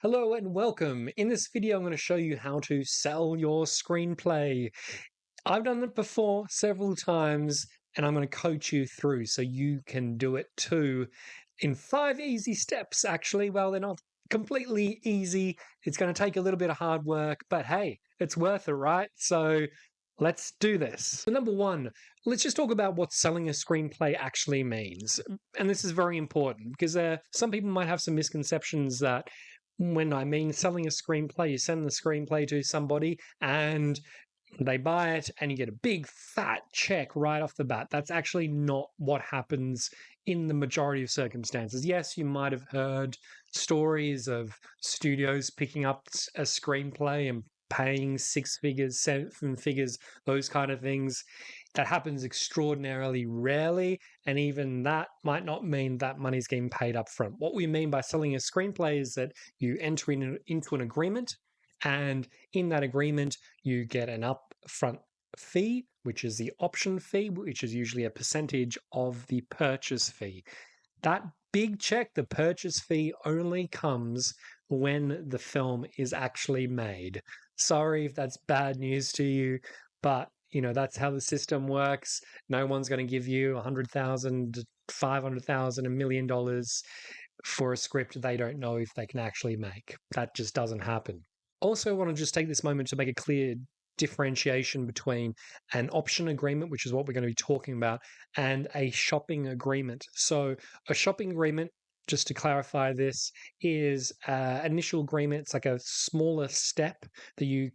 Hello and welcome. In this video, I'm going to show you how to sell your screenplay. I've done it before several times, and I'm going to coach you through so you can do it too in 5 easy steps, actually. Well, they're not completely easy. It's going to take a little bit of hard work, but hey, it's worth it, right? So let's do this. So number one, let's just talk about what selling a screenplay actually means. And this is very important because some people might have some misconceptions that when I mean selling a screenplay, you send the screenplay to somebody and they buy it and you get a big fat check right off the bat. That's actually not what happens in the majority of circumstances. Yes, you might have heard stories of studios picking up a screenplay and paying 6 figures, 7 figures, those kind of things. That happens extraordinarily rarely, and even that might not mean that money's getting paid up front. What we mean by selling a screenplay is that you enter into an agreement, and in that agreement, you get an upfront fee, which is the option fee, which is usually a percentage of the purchase fee. That big check, the purchase fee, only comes when the film is actually made. Sorry if that's bad news to you, but that's how the system works. No one's going to give you 100,000, 500,000, $1 million for a script they don't know if they can actually make. That just doesn't happen. Also, I want to just take this moment to make a clear differentiation between an option agreement, which is what we're going to be talking about, and a shopping agreement. So a shopping agreement, just to clarify this, is an initial agreement. It's like a smaller step that you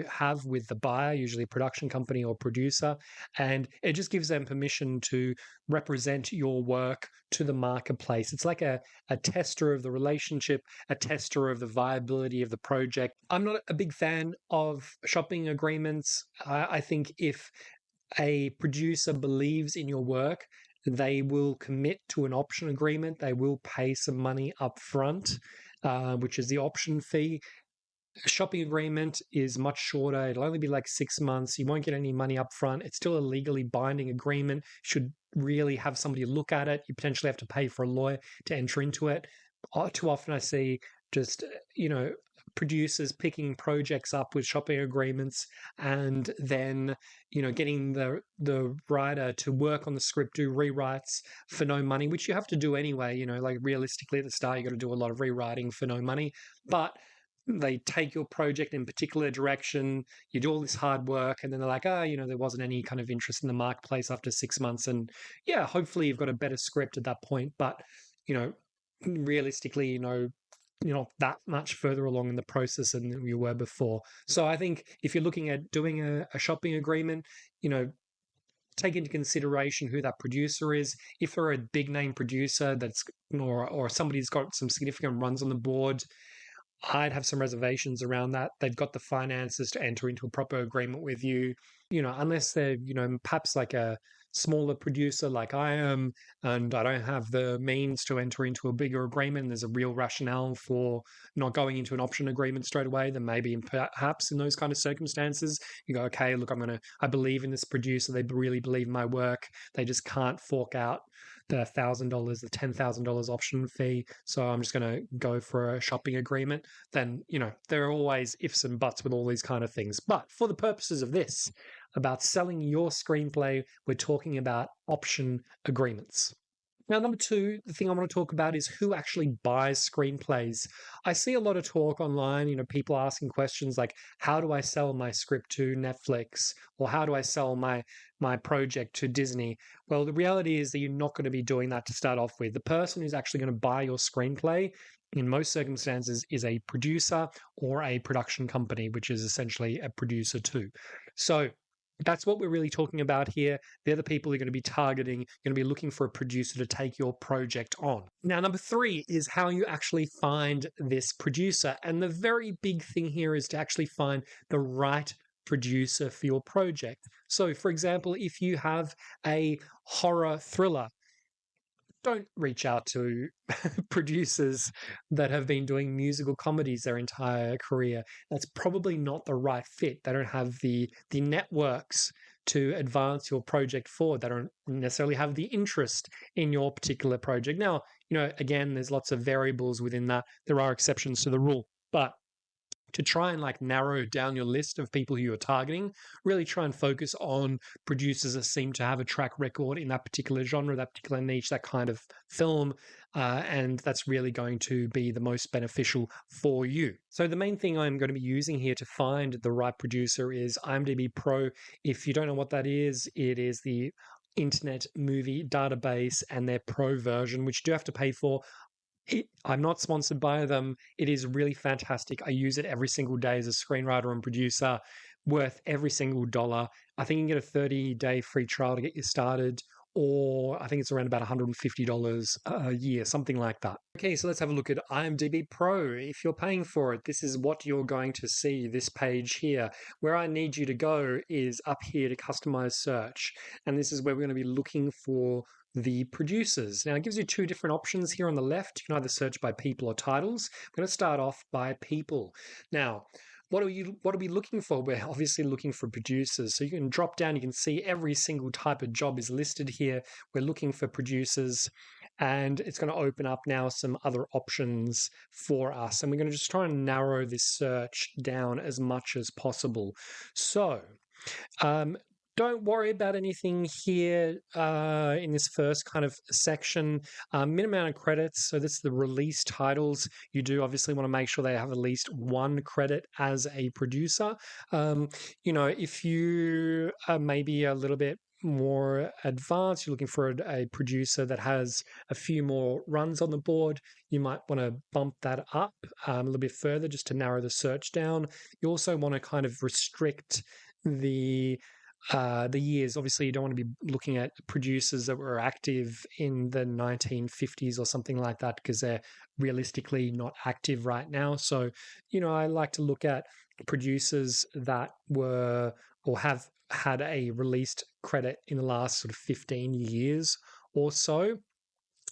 have with the buyer, usually a production company or producer, and it just gives them permission to represent your work to the marketplace. It's like a tester of the relationship, a tester of the viability of the project. I'm not a big fan of shopping agreements. I think if a producer believes in your work, they will commit to an option agreement. They will pay some money up front, which is the option fee. A shopping agreement is much shorter. It'll only be like 6 months. You won't get any money up front. It's still a legally binding agreement. Should really have somebody look at it. You potentially have to pay for a lawyer to enter into it. Too often I see just, producers picking projects up with shopping agreements and then, getting the writer to work on the script, do rewrites for no money, which you have to do anyway. Like realistically at the start, you got to do a lot of rewriting for no money. But they take your project in a particular direction, you do all this hard work, and then they're like, there wasn't any kind of interest in the marketplace after 6 months. And yeah, hopefully you've got a better script at that point. But, realistically, you're not that much further along in the process than you were before. So I think if you're looking at doing a shopping agreement, take into consideration who that producer is. If they're a big name producer or somebody's got some significant runs on the board, I'd have some reservations around that. They've got the finances to enter into a proper agreement with you, unless they're, perhaps like a smaller producer like I am, and I don't have the means to enter into a bigger agreement. And there's a real rationale for not going into an option agreement straight away. Then maybe perhaps in those kind of circumstances, you go, okay, look, I believe in this producer. They really believe in my work. They just can't fork out the $1,000, the $10,000 option fee. So I'm just going to go for a shopping agreement. Then, there are always ifs and buts with all these kind of things. But for the purposes of this, about selling your screenplay, we're talking about option agreements. Now, number two, the thing I want to talk about is who actually buys screenplays. I see a lot of talk online, people asking questions like, how do I sell my script to Netflix? Or how do I sell my project to Disney? Well, the reality is that you're not going to be doing that to start off with. The person who's actually going to buy your screenplay in most circumstances is a producer or a production company, which is essentially a producer too. So that's what we're really talking about here. They're the people you're going to be targeting. You're going to be looking for a producer to take your project on. Now, number three is how you actually find this producer. And the very big thing here is to actually find the right producer for your project. So, for example, if you have a horror thriller, don't reach out to producers that have been doing musical comedies their entire career. That's probably not the right fit. They don't have the networks to advance your project forward. They don't necessarily have the interest in your particular project. Now, again, there's lots of variables within that. There are exceptions to the rule, but to try and narrow down your list of people who you're targeting, really try and focus on producers that seem to have a track record in that particular genre, that particular niche, that kind of film. And that's really going to be the most beneficial for you. So the main thing I'm going to be using here to find the right producer is IMDb Pro. If you don't know what that is, it is the Internet Movie Database and their Pro version, which you do have to pay for. I'm not sponsored by them. It is really fantastic. I use it every single day as a screenwriter and producer, worth every single dollar. I think you can get a 30-day free trial to get you started, or I think it's around about $150 a year, something like that. Okay, so let's have a look at IMDb Pro. If you're paying for it, this is what you're going to see, this page here. Where I need you to go is up here to customize search. And this is where we're going to be looking for the producers. Now, it gives you two different options here on the left. You can either search by people or titles. We're going to start off by people. Now, what are we looking for? We're obviously looking for producers. So you can drop down, you can see every single type of job is listed here. We're looking for producers, and it's going to open up now some other options for us. And we're going to just try and narrow this search down as much as possible. So, don't worry about anything here in this first kind of section. Minimum amount of credits. So this is the release titles. You do obviously want to make sure they have at least one credit as a producer. If you are maybe a little bit more advanced, you're looking for a producer that has a few more runs on the board, you might want to bump that up a little bit further just to narrow the search down. You also want to kind of restrict the years. Obviously, you don't want to be looking at producers that were active in the 1950s or something like that, because they're realistically not active right now. So, I like to look at producers that were or have had a released credit in the last sort of 15 years or so.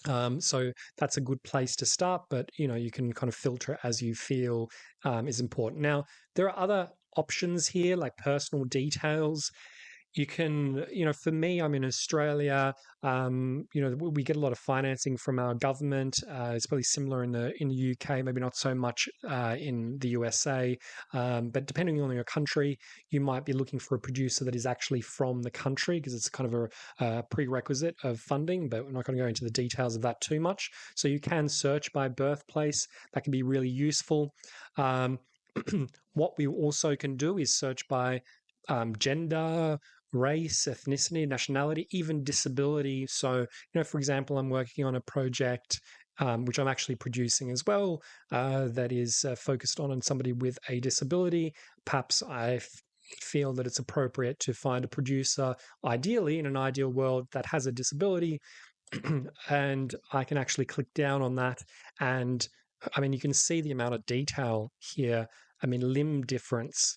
So that's a good place to start, but you can kind of filter as you feel is important. Now, there are other options here like personal details. You can, for me, I'm in Australia. We get a lot of financing from our government. It's probably similar in the UK, maybe not so much in the USA. But depending on your country, you might be looking for a producer that is actually from the country, because it's kind of a prerequisite of funding. But we're not going to go into the details of that too much. So you can search by birthplace. That can be really useful. What we also can do is search by gender, race, ethnicity, nationality, even disability. So, for example, I'm working on a project which I'm actually producing as well, that is focused on somebody with a disability. Perhaps I feel that it's appropriate to find a producer, ideally in an ideal world, that has a disability. And I can actually click down on that. And you can see the amount of detail here. Limb difference,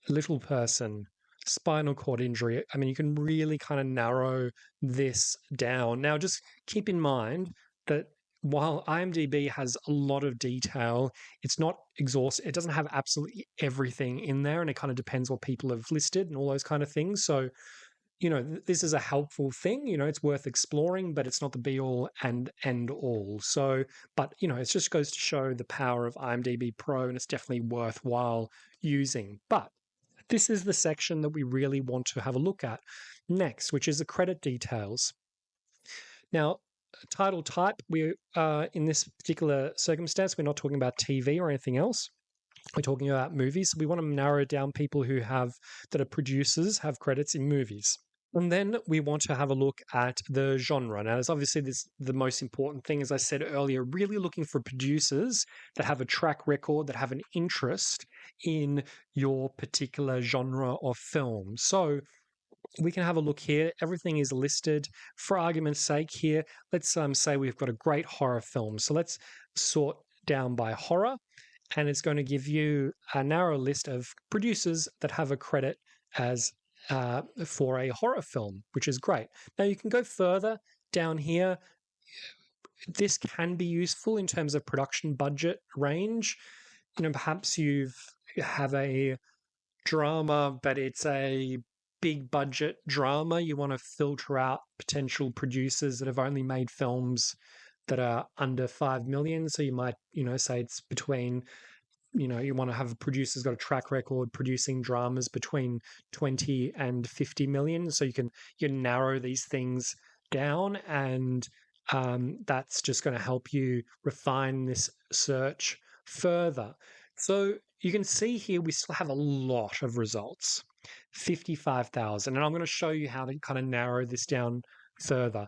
little person, spinal cord injury. You can really kind of narrow this down. Now, just keep in mind that while IMDb has a lot of detail, it's not exhaustive. It doesn't have absolutely everything in there, and it kind of depends what people have listed and all those kind of things. So, this is a helpful thing. It's worth exploring, but it's not the be all and end all. So, but it just goes to show the power of IMDb Pro, and it's definitely worthwhile using. But this is the section that we really want to have a look at next, which is the credit details. Now, title type, we in this particular circumstance, we're not talking about TV or anything else. We're talking about movies. So we want to narrow down people that are producers, have credits in movies. And then we want to have a look at the genre. Now, there's obviously the most important thing, as I said earlier, really looking for producers that have a track record, that have an interest in your particular genre of film. So we can have a look here. Everything is listed. For argument's sake here, let's say we've got a great horror film. So let's sort down by horror, and it's going to give you a narrow list of producers that have a credit as for a horror film, which is great. Now, you can go further down here. This can be useful in terms of production budget range. Perhaps you have a drama, but it's a big budget drama. You want to filter out potential producers that have only made films that are under 5 million. So you might, say it's between, you want to have a producer's got a track record producing dramas between 20 and 50 million. So you narrow these things down, and that's just going to help you refine this search further. So you can see here we still have a lot of results, 55,000. And I'm going to show you how to kind of narrow this down further.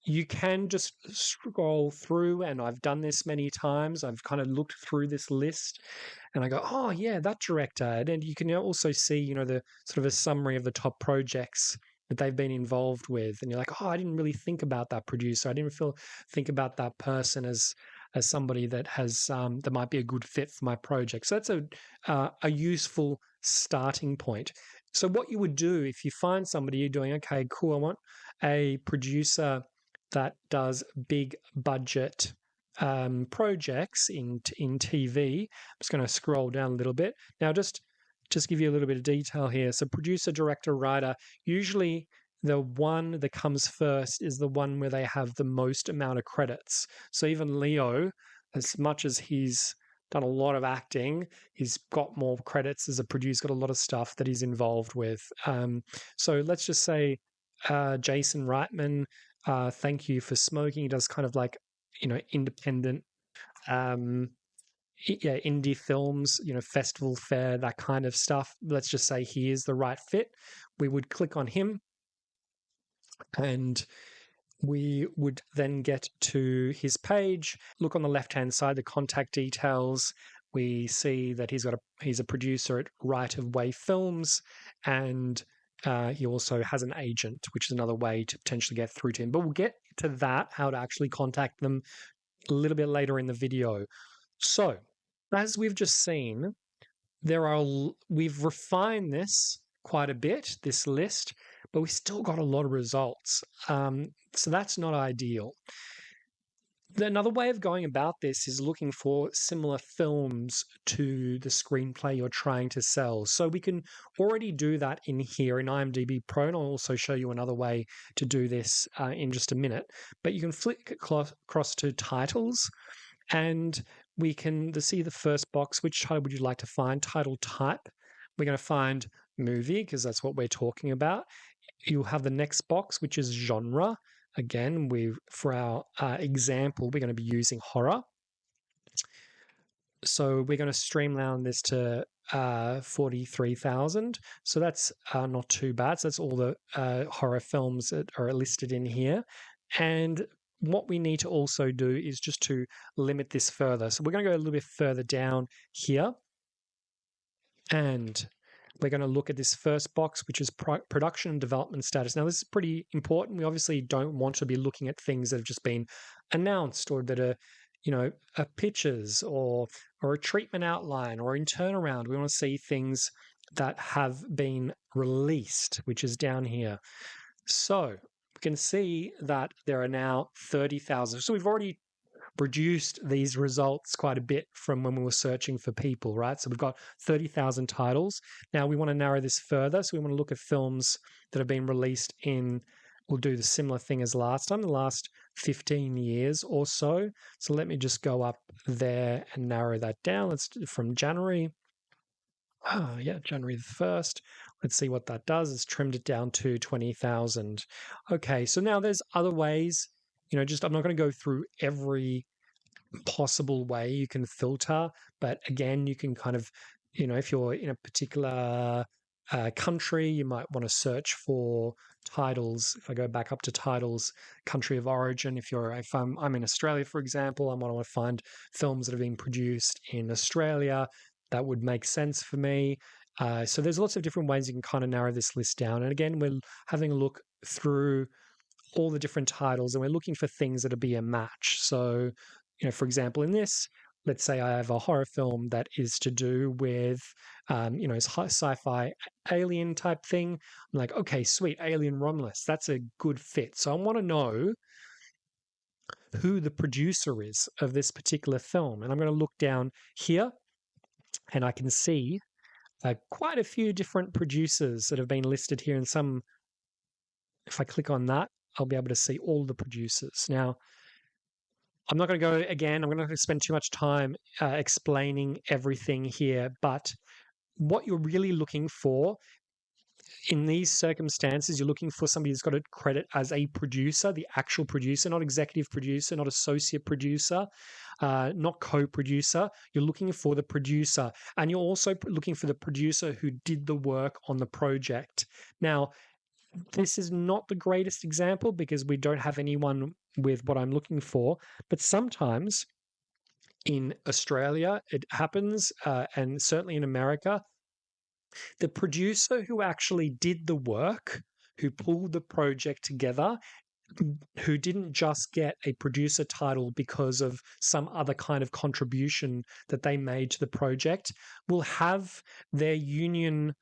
You can just scroll through, and I've done this many times. I've kind of looked through this list and I go, oh, yeah, that director. And you can also see, the sort of a summary of the top projects that they've been involved with. And you're like, oh, I didn't really think about that producer. I didn't think about that person as somebody that has that might be a good fit for my project. So that's a useful starting point. So what you would do if you find somebody, you're doing, okay, cool, I want a producer that does big budget projects in TV. I'm just going to scroll down a little bit. Now, just give you a little bit of detail here. So producer, director, writer, usually the one that comes first is the one where they have the most amount of credits. So even Leo, as much as he's done a lot of acting, he's got more credits as a producer, got a lot of stuff that he's involved with. So let's just say Jason Reitman, Thank You for Smoking. He does kind of like, independent, indie films, festival fare, that kind of stuff. Let's just say he is the right fit. We would click on him, and we would then get to his page. Look on the left-hand side, the contact details. We see that he's a producer at Right of Way Films, and he also has an agent, which is another way to potentially get through to him. But we'll get to that, how to actually contact them, a little bit later in the video. So, as we've just seen, we've refined this quite a bit, this list, but we still got a lot of results. So that's not ideal. Another way of going about this is looking for similar films to the screenplay you're trying to sell. So we can already do that in here in IMDb Pro, and I'll also show you another way to do this in just a minute. But you can flick across to titles, and we can see the first box. Which title would you like to find? Title type. We're going to find movie because that's what we're talking about. You'll have the next box, which is genre. Again, for our example, we're going to be using horror. So we're going to streamline this to 43,000. So that's not too bad. So that's all the horror films that are listed in here. And what we need to also do is just to limit this further. So we're going to go a little bit further down here. And we're going to look at this first box, which is production and development status. Now, this is pretty important. We obviously don't want to be looking at things that have just been announced or that are, pictures or a treatment outline or in turnaround. We want to see things that have been released, which is down here. So we can see that there are now 30,000. So we've already reduced these results quite a bit from when we were searching for people, right? So we've got 30,000 titles. Now we want to narrow this further. So we want to look at films that have been released we'll do the similar thing as last time, the last 15 years or so. So let me just go up there and narrow that down. Let's do from January. January the 1st. Let's see what that does. It's trimmed it down to 20,000. Okay, so now there's other ways. I'm not going to go through every possible way you can filter, but again, you can kind of, if you're in a particular country, you might want to search for titles. If I go back up to titles, country of origin, if I'm in Australia, for example, I might want to find films that have been produced in Australia. That would make sense for me. So there's lots of different ways you can kind of narrow this list down. And again, we're having a look through all the different titles, and we're looking for things that'll be a match. So, for example, in this, let's say I have a horror film that is to do with, sci-fi alien type thing. I'm like, okay, sweet, Alien Romulus. That's a good fit. So I want to know who the producer is of this particular film. And I'm going to look down here, and I can see quite a few different producers that have been listed here. And some, if I click on that, I'll be able to see all the producers. Now, I'm not going to go again. I'm not going to spend too much time explaining everything here, but what you're really looking for in these circumstances, you're looking for somebody who's got a credit as a producer, the actual producer, not executive producer, not associate producer, not co-producer. You're looking for the producer, and you're also looking for the producer who did the work on the project. Now, this is not the greatest example because we don't have anyone with what I'm looking for, but sometimes in Australia it happens, and certainly in America, the producer who actually did the work, who pulled the project together, who didn't just get a producer title because of some other kind of contribution that they made to the project, will have their union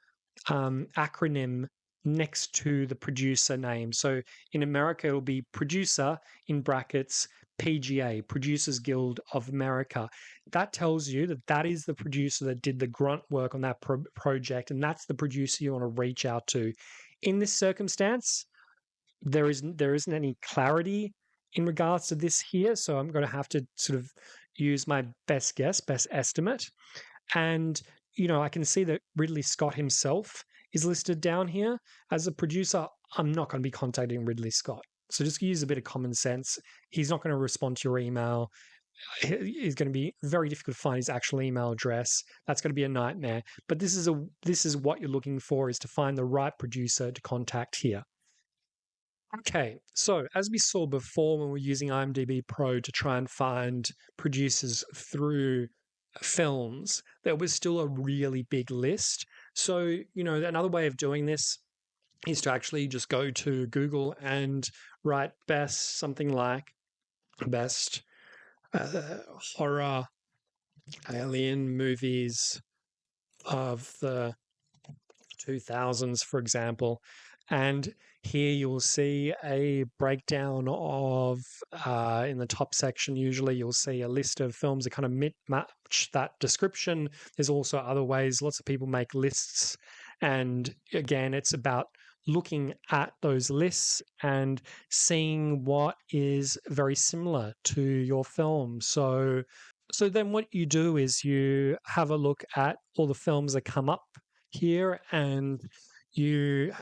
acronym next to the producer name. So in America, it'll be producer in brackets PGA, Producers Guild of America. That tells you that that is the producer that did the grunt work on that project, and that's the producer you want to reach out to. In this circumstance, there isn't any clarity in regards to this here, so I'm going to have to sort of use my best guess, best estimate. And I can see that Ridley Scott himself is listed down here as a producer. I'm not going to be contacting Ridley Scott. So just use a bit of common sense. He's not going to respond to your email. It's going to be very difficult to find his actual email address. That's going to be a nightmare. But this is what you're looking for, is to find the right producer to contact here. Okay, so as we saw before when we were using IMDb Pro to try and find producers through films, there was still a really big list. So, another way of doing this is to actually just go to Google and write something like best horror alien movies of the 2000s, for example. And here you'll see a breakdown of, in the top section, usually you'll see a list of films that kind of match that description. There's also other ways. Lots of people make lists. And again, it's about looking at those lists and seeing what is very similar to your film. So then what you do is you have a look at all the films that come up here, and you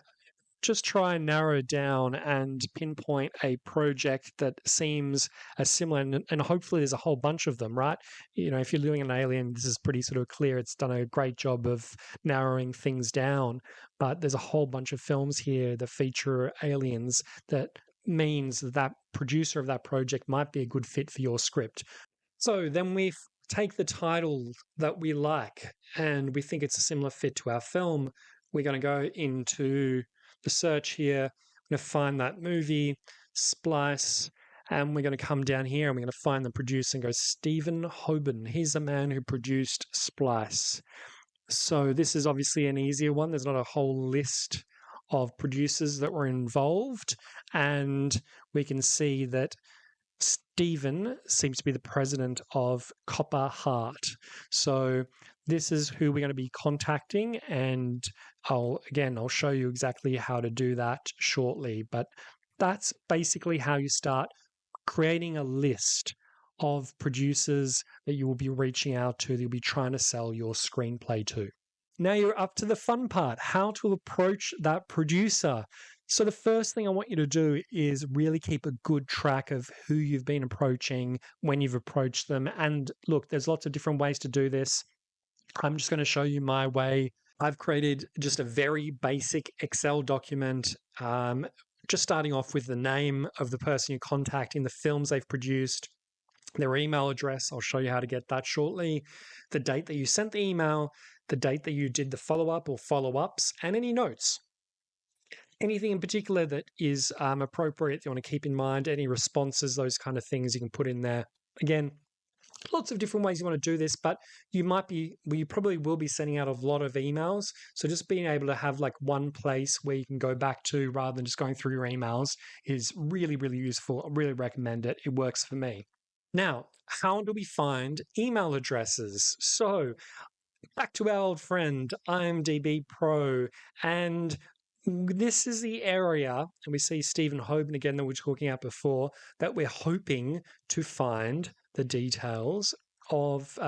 just try and narrow down and pinpoint a project that seems similar, and hopefully there's a whole bunch of them, right? If you're doing an alien, this is pretty sort of clear. It's done a great job of narrowing things down, but there's a whole bunch of films here that feature aliens. That means that producer of that project might be a good fit for your script. So then we take the title that we like and we think it's a similar fit to our film. We're going to go into the search here. I'm going to find that movie, Splice, and we're going to come down here and we're going to find the producer and go Stephen Hoban. He's the man who produced Splice. So this is obviously an easier one. There's not a whole list of producers that were involved, and we can see that Stephen seems to be the president of Copper Heart. So this is who we're going to be contacting, and I'll show you exactly how to do that shortly. But that's basically how you start creating a list of producers that you will be reaching out to, that you'll be trying to sell your screenplay to. Now you're up to the fun part, how to approach that producer. So the first thing I want you to do is really keep a good track of who you've been approaching, when you've approached them. And look, there's lots of different ways to do this. I'm just going to show you my way. I've created just a very basic Excel document, just starting off with the name of the person you're contacting, the films they've produced, their email address. I'll show you how to get that shortly. The date that you sent the email, the date that you did the follow-up or follow-ups, and any notes. Anything in particular that is appropriate you want to keep in mind, any responses, those kind of things you can put in there. Again, lots of different ways you want to do this, but you probably will be sending out a lot of emails. So just being able to have like one place where you can go back to rather than just going through your emails is really, really useful. I really recommend it. It works for me. Now, how do we find email addresses? So back to our old friend, IMDb Pro, and This is the area, and we see Stephen Hoban again that we were talking about before, that we're hoping to find the details of,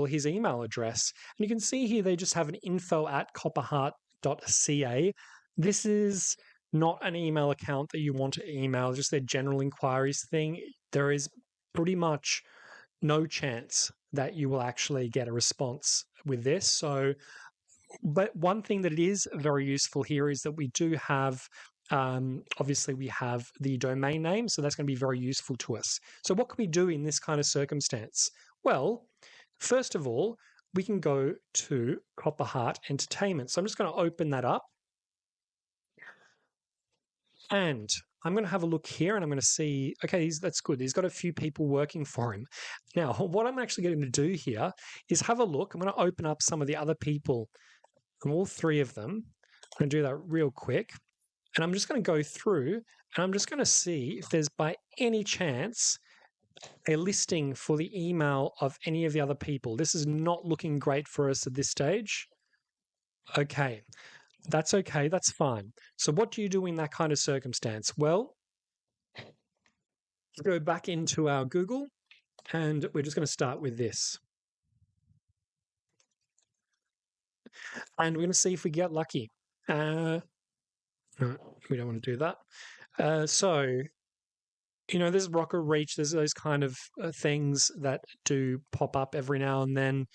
his email address. And you can see here they just have an info@copperheart.ca. This is not an email account that you want to email, just their general inquiries thing. There is pretty much no chance that you will actually get a response with this. So, but one thing that it is very useful here is that we do have, obviously, we have the domain name. So that's going to be very useful to us. So, what can we do in this kind of circumstance? Well, first of all, we can go to Copperheart Entertainment. So I'm just going to open that up. And I'm going to have a look here and I'm going to see, okay, that's good. He's got a few people working for him. Now, what I'm actually going to do here is have a look. I'm going to open up some of the other people, and all three of them. I'm going to do that real quick. And I'm just going to go through and I'm just going to see if there's by any chance a listing for the email of any of the other people. This is not looking great for us at this stage. Okay. That's okay. That's fine. So what do you do in that kind of circumstance? Well, go back into our Google and we're just going to start with this. And we're going to see if we get lucky. No, we don't want to do that. There's Rocket Reach. There's those kind of things that do pop up every now and then.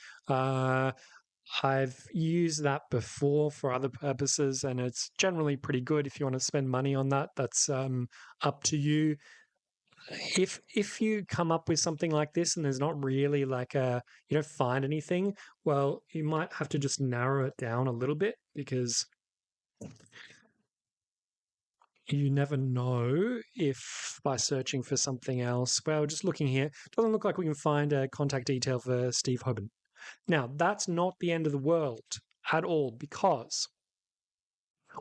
I've used that before for other purposes, and it's generally pretty good. If you want to spend money on that, that's up to you. If you come up with something like this and there's not really you don't find anything, well, you might have to just narrow it down a little bit because you never know if by searching for something else. Well, just looking here, it doesn't look like we can find a contact detail for Steve Hoban. Now, that's not the end of the world at all, because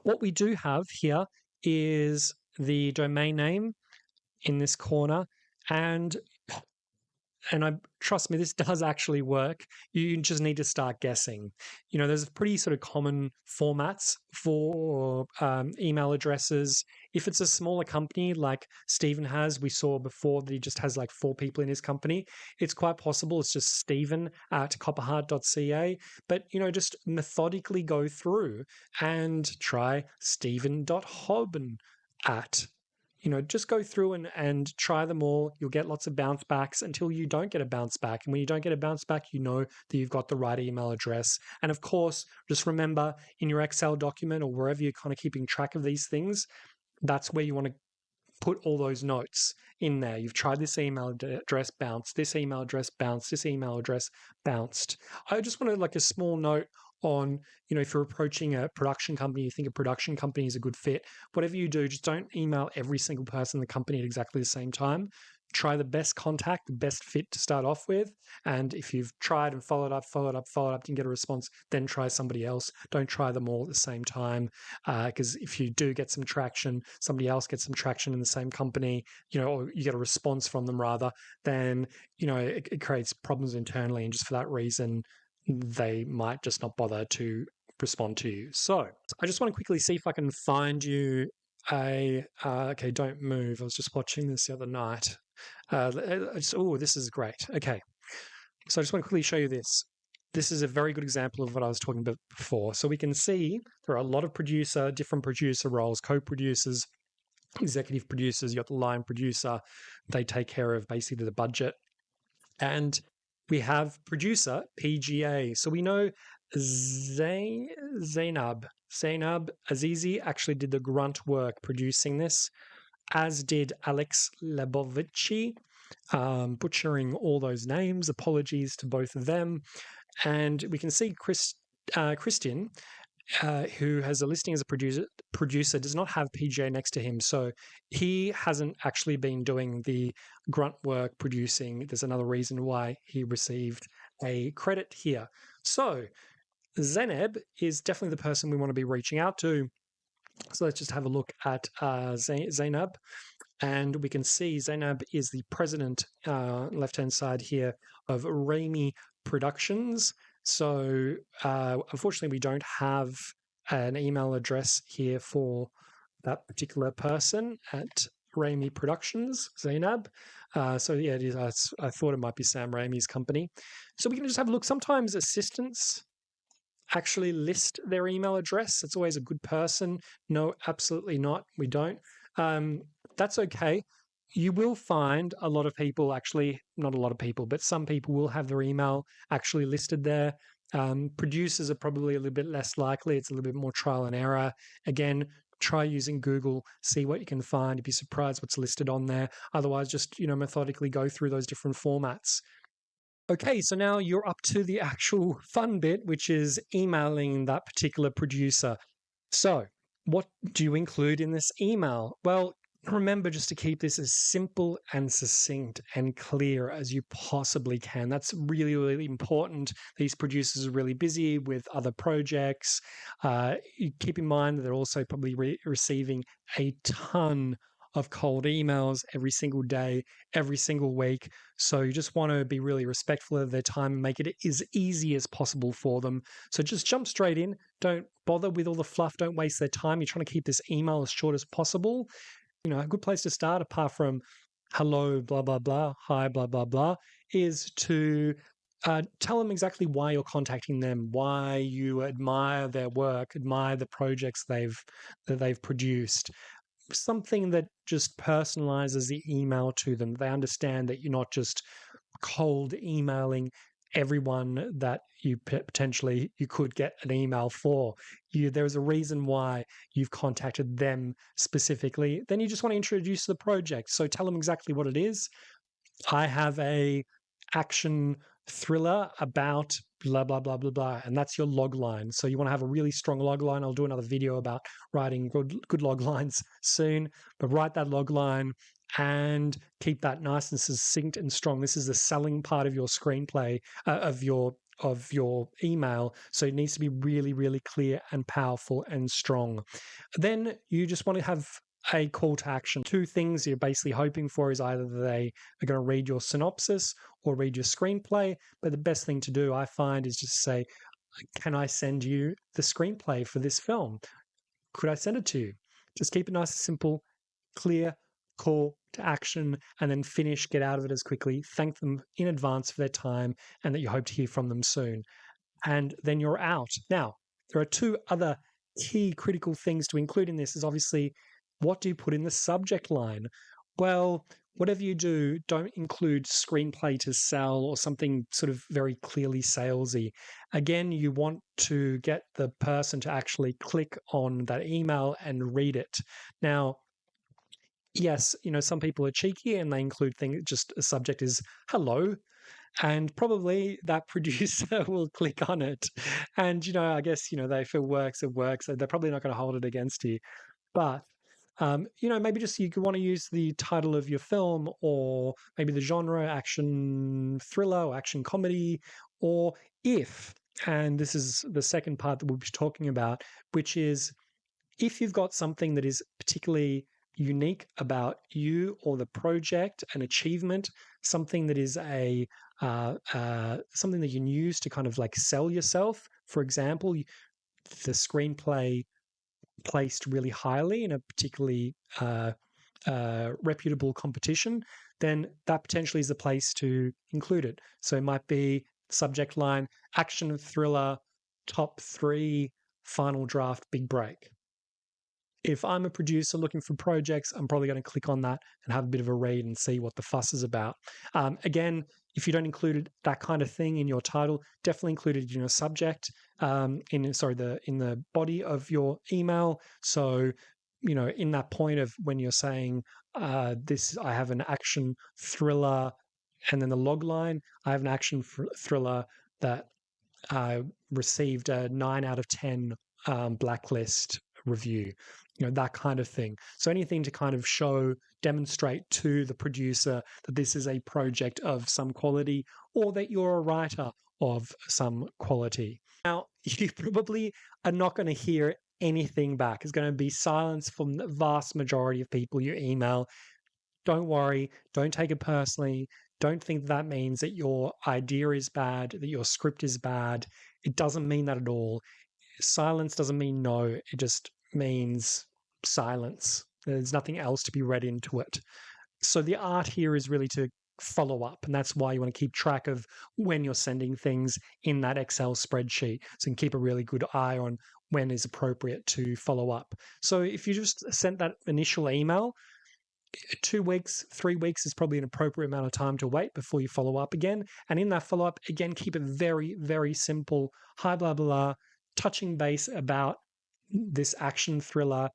what we do have here is the domain name in this corner, and trust me, this does actually work. You just need to start guessing. There's pretty sort of common formats for email addresses. If it's a smaller company like Stephen has, we saw before that he just has like 4 people in his company. It's quite possible it's just Stephen@copperheart.ca. But, just methodically go through and try Stephen.Hoban at. Just go through and try them all. You'll get lots of bounce backs until you don't get a bounce back. And when you don't get a bounce back, you know that you've got the right email address. And of course, just remember in your Excel document or wherever you're kind of keeping track of these things, that's where you want to put all those notes in there. You've tried this email address, bounced, this email address, bounced, this email address, bounced. I just wanted a small note on, if you're approaching a production company, you think a production company is a good fit, whatever you do, just don't email every single person in the company at exactly the same time. Try the best contact, the best fit to start off with. And if you've tried and followed up, didn't get a response, then try somebody else. Don't try them all at the same time. Because if you do get some traction, somebody else gets some traction in the same company, or you get a response from them rather, then, it creates problems internally. And just for that reason, they might just not bother to respond to you. So I just want to quickly see if I can find you okay, don't move. I was just watching this the other night. This is great. Okay. So I just want to quickly show you this. This is a very good example of what I was talking about before. So we can see there are a lot of different producer roles, co-producers, executive producers. You got the line producer. They take care of basically the budget. And we have producer, PGA. So we know Zainab Azizi actually did the grunt work producing this, as did Alex Lebovici, butchering all those names. Apologies to both of them. And we can see Christian, who has a listing as a producer, does not have PGA next to him. So he hasn't actually been doing the grunt work producing. There's another reason why he received a credit here. So Zainab is definitely the person we want to be reaching out to. So let's just have a look at Zainab. And we can see Zainab is the president, left-hand side here, of Raimi Productions. So unfortunately, we don't have an email address here for that particular person at Raimi Productions, Zainab. So yeah, it is. I thought it might be Sam Raimi's company. So we can just have a look. Sometimes assistants actually list their email address. It's always a good person. No, absolutely not. We don't. Um, that's okay. You will find a lot of people actually, not a lot of people, but some people will have their email actually listed there. Producers are probably a little bit less likely. It's a little bit more trial and error. Again, try using Google, see what you can find. You'd be surprised what's listed on there. Otherwise, just methodically go through those different formats. Okay, so now you're up to the actual fun bit, which is emailing that particular producer. So, what do you include in this email? Well, remember just to keep this as simple and succinct and clear as you possibly can. That's really, really important. These producers are really busy with other projects. Keep in mind that they're also probably receiving a ton of cold emails every single day, every single week. So you just want to be really respectful of their time and make it as easy as possible for them. So just jump straight in. Don't bother with all the fluff. Don't waste their time. You're trying to keep this email as short as possible. A good place to start, apart from hello, blah, blah, blah, hi, blah, blah, blah, is to tell them exactly why you're contacting them, why you admire their work, admire the projects that they've produced. Something that just personalizes the email to them. They understand that you're not just cold emailing everyone that you potentially you could get an email for. There's a reason why you've contacted them specifically. Then you just want to introduce the project. So tell them exactly what it is. I have a action thriller about blah, blah, blah, blah, blah. And that's your log line. So you want to have a really strong log line. I'll do another video about writing good log lines soon, but write that log line and keep that nice and succinct and strong. This is the selling part of your screenplay, of your email. So it needs to be really, really clear and powerful and strong. Then you just want to have a call to action. Two things you're basically hoping for is either they are going to read your synopsis or read your screenplay. But the best thing to do, I find, is just say, can I send you the screenplay for this film? Could I send it to you? Just keep it nice and simple, clear, call to action, and then finish, get out of it as quickly. Thank them in advance for their time and that you hope to hear from them soon. And then you're out. Now, there are two other key critical things to include in this is obviously, what do you put in the subject line? Well, whatever you do, don't include screenplay to sell or something sort of very clearly salesy. Again, you want to get the person to actually click on that email and read it. Now, yes, some people are cheeky and they include things, just a subject is hello. And probably that producer will click on it. And, I guess, if it works, it works. They're probably not going to hold it against you. But maybe just you could want to use the title of your film or maybe the genre, action thriller or action comedy, or and this is the second part that we'll be talking about, which is if you've got something that is particularly unique about you or the project, an achievement, something that is something that you can use to kind of like sell yourself. For example, the screenplay placed really highly in a particularly reputable competition, then that potentially is the place to include it. So it might be subject line, action thriller, top 3, final draft, big break. If I'm a producer looking for projects, I'm probably going to click on that and have a bit of a read and see what the fuss is about. Again, if you don't include that kind of thing in your title, definitely include it in your subject, in the body of your email. So, in that point of when you're saying I have an action thriller, and then the log line, I have an action thriller that received a 9 out of 10 blacklist review, that kind of thing. So anything to kind of demonstrate to the producer that this is a project of some quality or that you're a writer of some quality. Now, you probably are not going to hear anything back. It's going to be silence from the vast majority of people you email. Don't worry. Don't take it personally. Don't think that means that your idea is bad, that your script is bad. It doesn't mean that at all. silence doesn't mean no, it just means silence. There's nothing else to be read into it. So the art here is really to follow up, and that's why you want to keep track of when you're sending things in that Excel spreadsheet, so you can keep a really good eye on when is appropriate to follow up. So if you just sent that initial email, 2 weeks, 3 weeks is probably an appropriate amount of time to wait before you follow up again. And in that follow up, again, keep it very, very simple. Hi, blah, blah, blah, touching base about this action thriller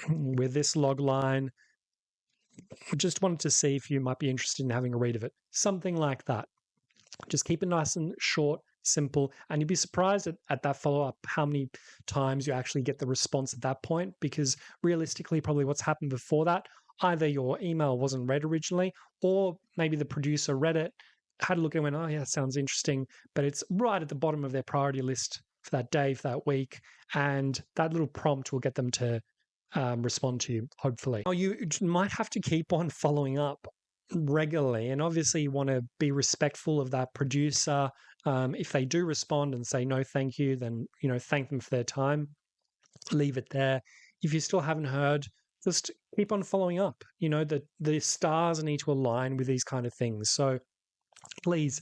with this log line. Just wanted to see if you might be interested in having a read of it. Something like that. Just keep it nice and short, simple, and you'd be surprised at that follow-up how many times you actually get the response at that point, because realistically, probably what's happened before that, either your email wasn't read originally, or maybe the producer read it, had a look and went, oh yeah, sounds interesting, but it's right at the bottom of their priority list for that day, for that week, and that little prompt will get them to respond to you, hopefully. Now, you might have to keep on following up regularly, and obviously you want to be respectful of that producer. If they do respond and say no thank you, then thank them for their time, leave it there. If you still haven't heard, just keep on following up. The stars need to align with these kind of things, so please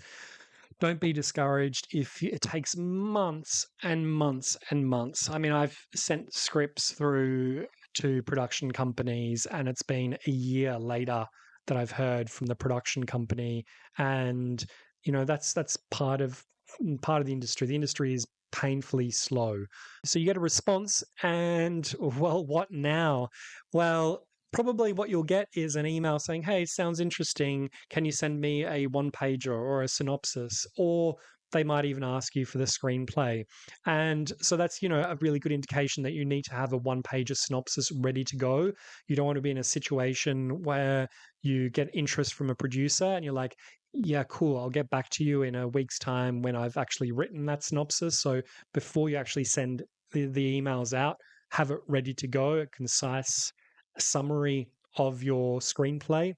don't be discouraged if it takes months and months and months. I mean, I've sent scripts through to production companies, and it's been a year later that I've heard from the production company, and that's part of the industry. The industry is painfully slow. So you get a response, and well, what now? Well, probably what you'll get is an email saying, hey, sounds interesting. Can you send me a one-pager or a synopsis? Or they might even ask you for the screenplay. And so that's, a really good indication that you need to have a one-pager synopsis ready to go. You don't want to be in a situation where you get interest from a producer and you're like, yeah, cool, I'll get back to you in a week's time when I've actually written that synopsis. So before you actually send the emails out, have it ready to go, a concise summary of your screenplay.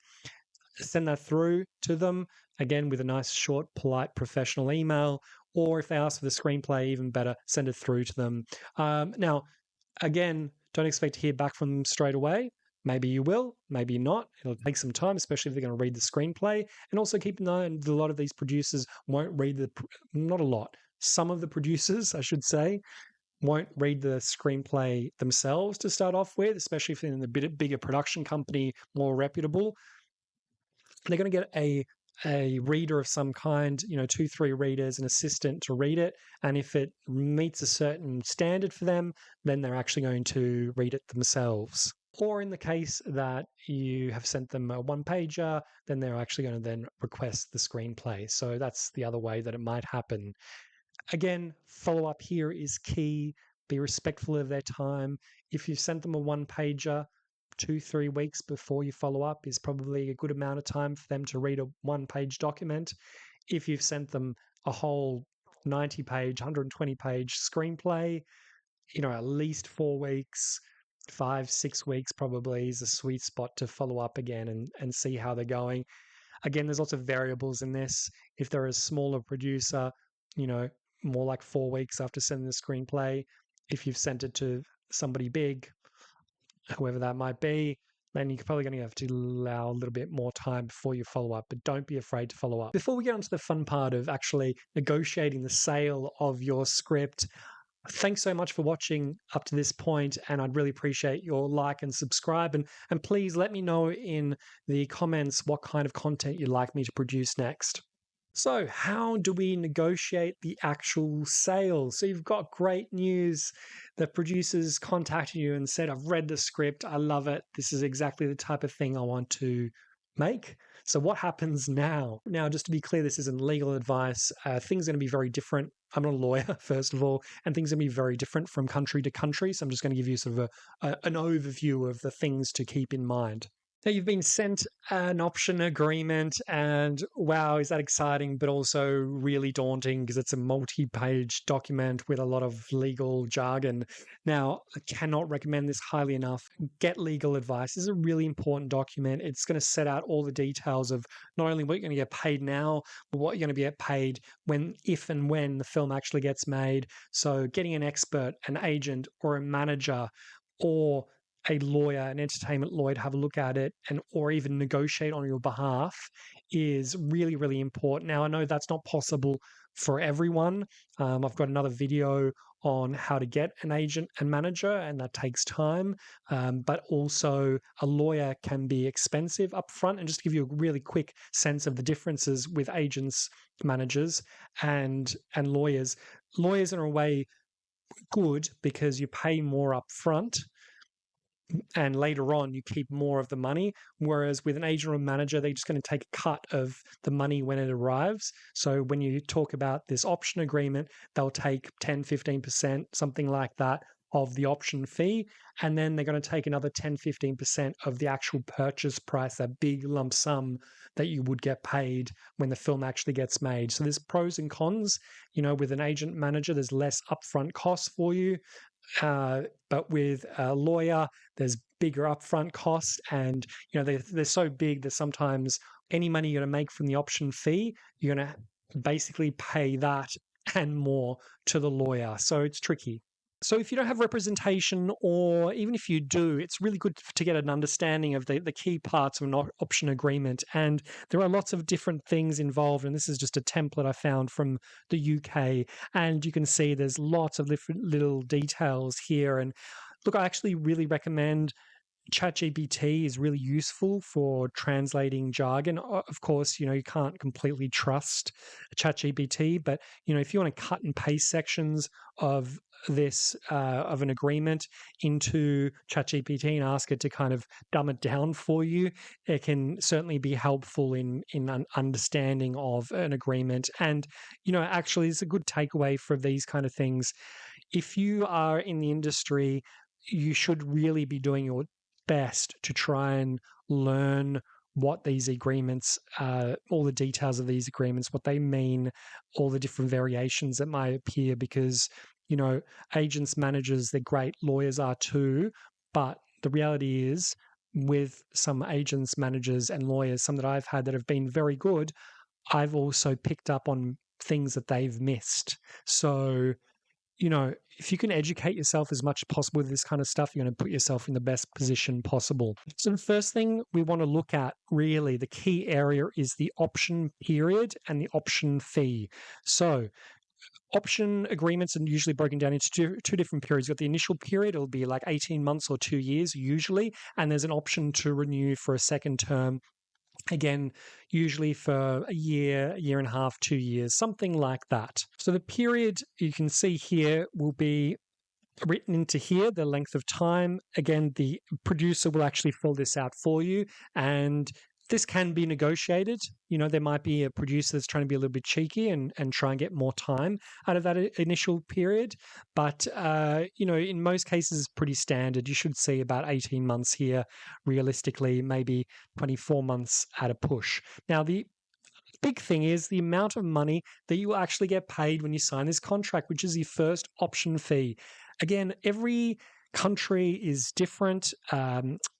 Send that through to them, again, with a nice, short, polite, professional email. Or if they ask for the screenplay, even better, send it through to them. Now, again, don't expect to hear back from them straight away. Maybe you will, maybe not. It'll take some time, especially if they're going to read the screenplay. And also keep in mind, a lot of these producers won't read not a lot. Some of the producers, I should say, won't read the screenplay themselves to start off with, especially if they're in a bit bigger production company, more reputable. They're going to get a reader of some kind, 2-3 readers, an assistant to read it. And if it meets a certain standard for them, then they're actually going to read it themselves. Or in the case that you have sent them a one-pager, then they're actually going to then request the screenplay. So that's the other way that it might happen. Again, follow-up here is key. Be respectful of their time. If you've sent them a one-pager, 2-3 weeks before you follow up is probably a good amount of time for them to read a one-page document. If you've sent them a whole 90-page, 120-page screenplay, at least 4 weeks, 5-6 weeks probably is a sweet spot to follow up again and see how they're going. Again, there's lots of variables in this. If they're a smaller producer, more like 4 weeks after sending the screenplay. If you've sent it to somebody big, whoever that might be, then you're probably going to have to allow a little bit more time before you follow up, but don't be afraid to follow up. Before we get on to the fun part of actually negotiating the sale of your script, thanks so much for watching up to this point, and I'd really appreciate your like and subscribe, and please let me know in the comments what kind of content you'd like me to produce next. So how do we negotiate the actual sale? So you've got great news. The producers contacted you and said, I've read the script. I love it. This is exactly the type of thing I want to make. So what happens now? Now, just to be clear, this isn't legal advice. Things are going to be very different. I'm not a lawyer, first of all, and things are going to be very different from country to country. So I'm just going to give you sort of an overview of the things to keep in mind. Now, you've been sent an option agreement, and wow, is that exciting, but also really daunting because it's a multi page document with a lot of legal jargon. Now, I cannot recommend this highly enough. Get legal advice. This is a really important document. It's going to set out all the details of not only what you're going to get paid now, but what you're going to get paid when, if and when the film actually gets made. So, getting an expert, an agent, or a manager, or a lawyer, an entertainment lawyer, to have a look at it and or even negotiate on your behalf is really, really important. Now, I know that's not possible for everyone. I've got another video on how to get an agent and manager, and that takes time. But also, a lawyer can be expensive upfront. And just to give you a really quick sense of the differences with agents, managers, and lawyers, lawyers are in a way good because you pay more upfront and later on you keep more of the money, whereas with an agent or manager they're just going to take a cut of the money when it arrives. So when you talk about this option agreement, they'll take 10-15%, something like that, of the option fee, and then they're going to take another 10-15% of the actual purchase price, that big lump sum that you would get paid when the film actually gets made. So there's pros and cons. With an agent manager there's less upfront costs for you, but with a lawyer, there's bigger upfront costs, and they're so big that sometimes any money you're going to make from the option fee, you're going to basically pay that and more to the lawyer. So it's tricky. So if you don't have representation, or even if you do, it's really good to get an understanding of the key parts of an option agreement. And there are lots of different things involved. And this is just a template I found from the UK. And you can see there's lots of different little details here. And look, I actually really recommend ChatGPT is really useful for translating jargon. Of course, you can't completely trust ChatGPT, but if you want to cut and paste sections of this of an agreement into ChatGPT and ask it to kind of dumb it down for you, it can certainly be helpful in an understanding of an agreement. And actually, it's a good takeaway for these kind of things. If you are in the industry, you should really be doing your best to try and learn what these agreements, all the details of these agreements, what they mean, all the different variations that might appear, because, agents, managers, they're great, lawyers are too, but the reality is with some agents, managers, and lawyers, some that I've had that have been very good, I've also picked up on things that they've missed. So, if you can educate yourself as much as possible with this kind of stuff, you're going to put yourself in the best position possible. So the first thing we want to look at, really, the key area is the option period and the option fee. So option agreements are usually broken down into two different periods. You've got the initial period, it'll be like 18 months or 2 years usually, and there's an option to renew for a second term. Again, usually for a year and a half, 2 years, something like that. So the period you can see here will be written into here, the length of time. Again, the producer will actually fill this out for you, and this can be negotiated. There might be a producer that's trying to be a little bit cheeky and try and get more time out of that initial period. But, in most cases, it's pretty standard. You should see about 18 months here, realistically, maybe 24 months at a push. Now, the big thing is the amount of money that you will actually get paid when you sign this contract, which is your first option fee. Again, every country is different.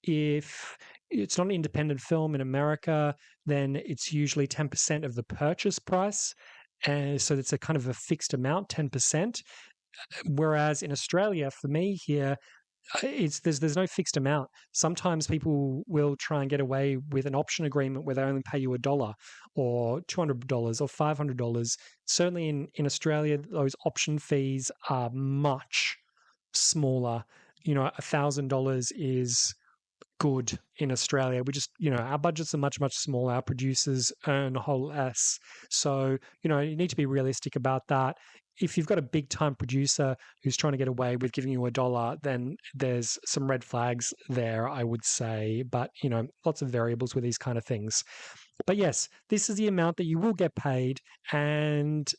If it's not an independent film in America, then it's usually 10% of the purchase price. And so it's a kind of a fixed amount, 10%. Whereas in Australia, for me here, there's no fixed amount. Sometimes people will try and get away with an option agreement where they only pay you $1 or $200 or $500. Certainly in Australia, those option fees are much smaller. $1,000 is good in Australia. We just, our budgets are much, much smaller. Our producers earn a whole less. So, you need to be realistic about that. If you've got a big time producer who's trying to get away with giving you $1, then there's some red flags there, I would say. But, lots of variables with these kind of things. But yes, this is the amount that you will get paid. And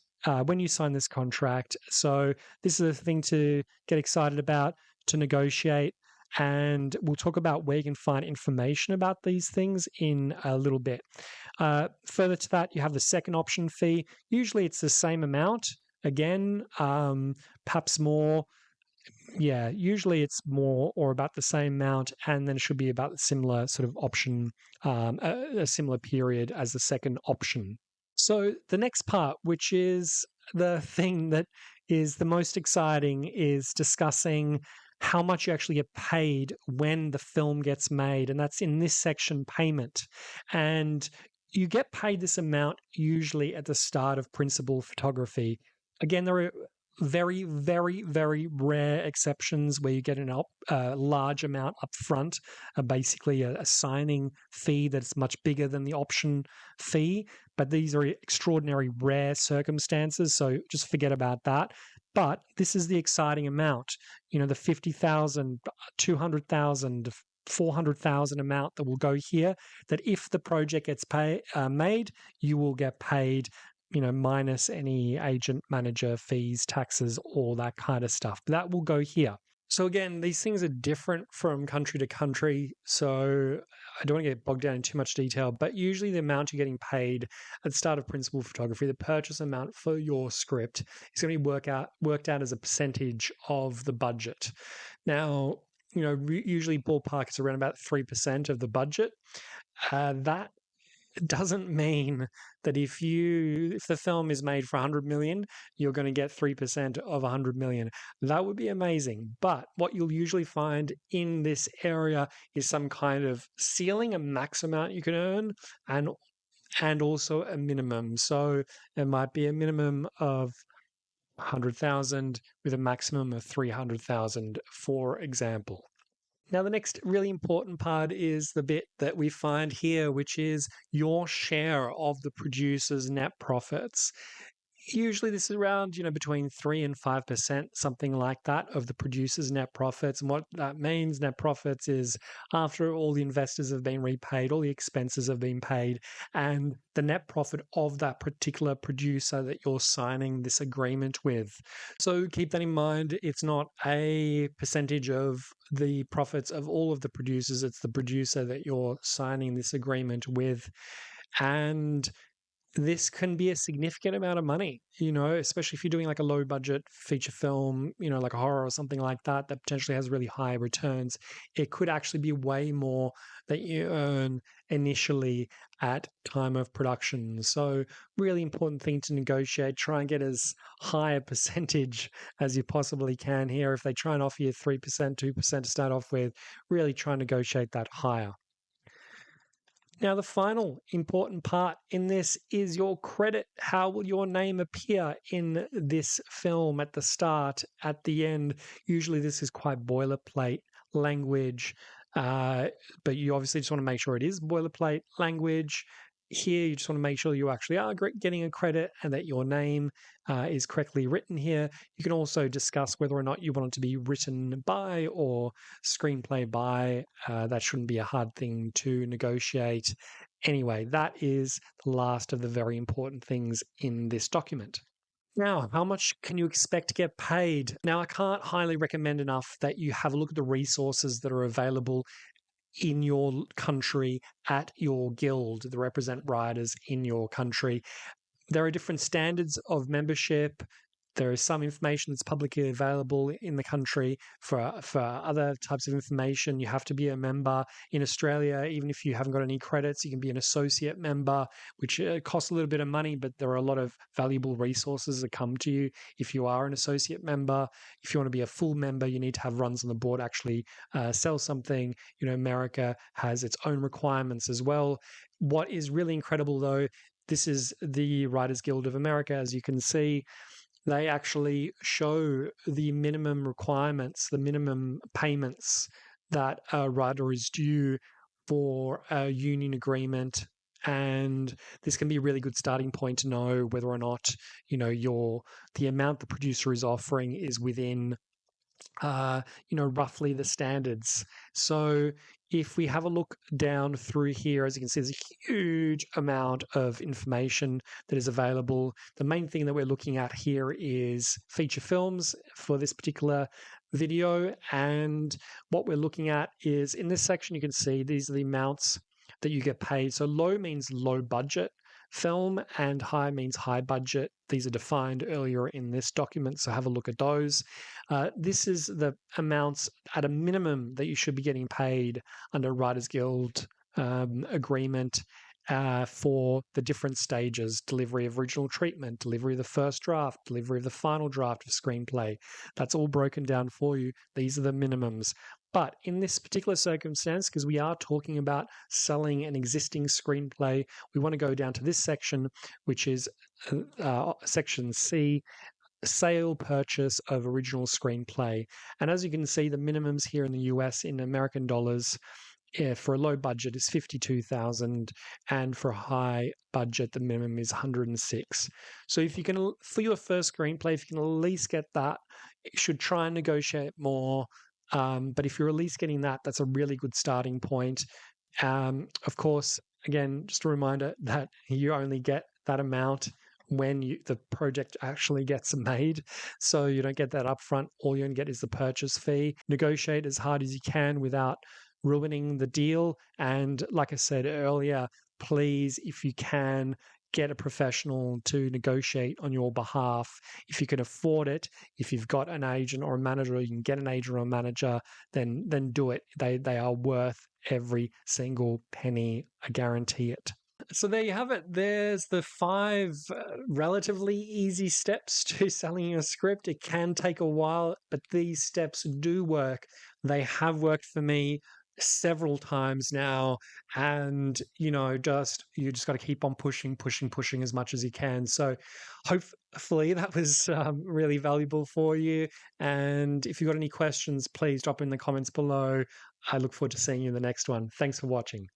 when you sign this contract. So this is a thing to get excited about, to negotiate. and we'll talk about where you can find information about these things in a little bit. Further to that, you have the second option fee. Usually it's the same amount. Again, perhaps more. Yeah, usually it's more or about the same amount, and then it should be about the similar sort of option, a similar period as the second option. So the next part, which is the thing that is the most exciting, is discussing how much you actually get paid when the film gets made. And that's in this section, payment. And you get paid this amount usually at the start of principal photography. Again, there are very, very, very rare exceptions where you get a large amount up front, basically a signing fee that's much bigger than the option fee. But these are extraordinary rare circumstances, so just forget about that. But this is the exciting amount, the 50,000, 200,000, 400,000 amount that will go here, that if the project gets made, you will get paid, minus any agent, manager fees, taxes, all that kind of stuff. But that will go here. So again, these things are different from country to country. So I don't want to get bogged down in too much detail, but usually the amount you're getting paid at the start of principal photography, the purchase amount for your script, is going to be worked out as a percentage of the budget. Now, usually ballpark is around about 3% of the budget. That doesn't mean that if the film is made for 100 million, you're going to get 3% of 100 million. That would be amazing. But what you'll usually find in this area is some kind of ceiling, a max amount you can earn, and also a minimum. So it might be a minimum of 100,000 with a maximum of 300,000, for example. Now, the next really important part is the bit that we find here, which is your share of the producer's net profits. Usually this is around, between 3 and 5%, something like that, of the producer's net profits. And what that means, net profits, is after all the investors have been repaid, all the expenses have been paid, and the net profit of that particular producer that you're signing this agreement with. So keep that in mind. It's not a percentage of the profits of all of the producers. It's the producer that you're signing this agreement with. And this can be a significant amount of money, especially if you're doing like a low budget feature film, like a horror or something like that, that potentially has really high returns. It could actually be way more that you earn initially at time of production. So really important thing to negotiate. Try and get as high a percentage as you possibly can here. If they try and offer you 3%, 2% to start off with, really try and negotiate that higher. Now, the final important part in this is your credit. How will your name appear in this film at the start, at the end? Usually this is quite boilerplate language, but you obviously just want to make sure it is boilerplate language. Here, you just want to make sure you actually are getting a credit and that your name is correctly written here. You can also discuss whether or not you want it to be written by or screenplay by. That shouldn't be a hard thing to negotiate. Anyway, that is the last of the very important things in this document. Now, how much can you expect to get paid? Now, I can't highly recommend enough that you have a look at the resources that are available in your country at your guild that represent writers in your country. There are different standards of membership. There is some information that's publicly available in the country. For other types of information, you have to be a member. In Australia, even if you haven't got any credits, you can be an associate member, which costs a little bit of money, but there are a lot of valuable resources that come to you if you are an associate member. If you want to be a full member, you need to have runs on the board, actually sell something. America has its own requirements as well. What is really incredible, though, this is the Writers Guild of America, as you can see. They actually show the minimum requirements, the minimum payments that a writer is due for a union agreement. And this can be a really good starting point to know whether or not, the amount the producer is offering is within roughly the standards. So if we have a look down through here, as you can see, there's a huge amount of information that is available. The main thing that we're looking at here is feature films for this particular video. And what we're looking at is in this section, you can see these are the amounts that you get paid. So low means low budget film and high means high budget. These are defined earlier in this document, so have a look at those. This is the amounts at a minimum that you should be getting paid under Writers Guild agreement for the different stages: delivery of original treatment, delivery of the first draft, delivery of the final draft of screenplay. That's all broken down for you. These are the minimums. But in this particular circumstance, because we are talking about selling an existing screenplay, we want to go down to this section, which is section C, sale purchase of original screenplay. And as you can see, the minimums here in the US in American dollars for a low budget is 52,000, and for a high budget the minimum is 106. So if you can, for your first screenplay, if you can at least get that, you should try and negotiate more. But if you're at least getting that, that's a really good starting point. Of course, again, just a reminder that you only get that amount when the project actually gets made. So you don't get that upfront. All you're going to get is the purchase fee. Negotiate as hard as you can without ruining the deal. And like I said earlier, please, if you can, get a professional to negotiate on your behalf. If you can afford it, if you've got an agent or a manager, or you can get an agent or a manager, then do it. They are worth every single penny. I guarantee it. So there you have it. There's the 5 relatively easy steps to selling your script. It can take a while, but these steps do work. They have worked for me several times now, and you just got to keep on pushing as much as you can. So hopefully that was really valuable for you, and if you've got any questions, please drop in the comments below. I look forward to seeing you in the next one. Thanks for watching.